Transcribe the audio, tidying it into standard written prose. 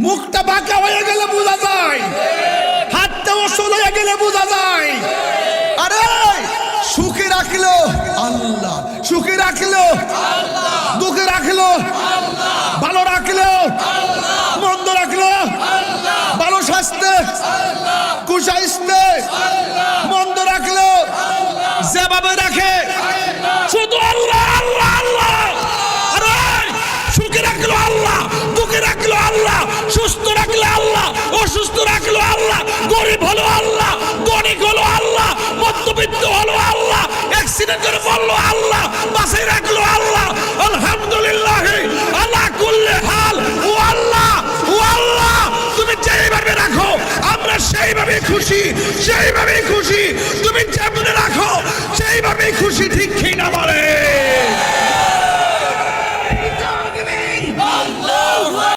মুখটা বাঁকা হয়ে গেলে বোঝা যায়, হাতটা অসল হয়ে গেলে বোঝা যায়। আরে সুখে রাখলো আল্লাহ, সুখে রাখলো আল্লাহ, দুঃখে রাখলো আল্লাহ, ভালো রাখলো আল্লাহ, মন্দ রাখলো আল্লাহ, ভালো স্বাস্থ্যে আল্লাহ, কুস্বাস্থ্যে আল্লাহ, মন্দ রাখলো আল্লাহ, যেভাবে রাখে শুধু আল্লাহ আল্লাহ আল্লাহ। আরে সুখে রাখলো আল্লাহ, দুঃখে রাখলো আল্লাহ, সুস্থ রাখলো আল্লাহ, অসুস্থ রাখলো আল্লাহ, গরিব হলো আল্লাহ, ধনিক হলো আল্লাহ, মধ্যবিত্ত হলো আল্লাহ, অ্যাক্সিডেন্ট করে বললো আল্লাহ, বাঁচাই রাখলো আল্লাহ। আলহামদুলিল্লাহ আলা কুল্লি হাল। ও আল্লাহ, ও আল্লাহ, তুমি যেইভাবে রাখো আমরা সেইভাবে খুশি, সেইভাবে খুশি। তুমি যেমন রাখো সেইভাবে খুশি, ঠিক কি না বলে?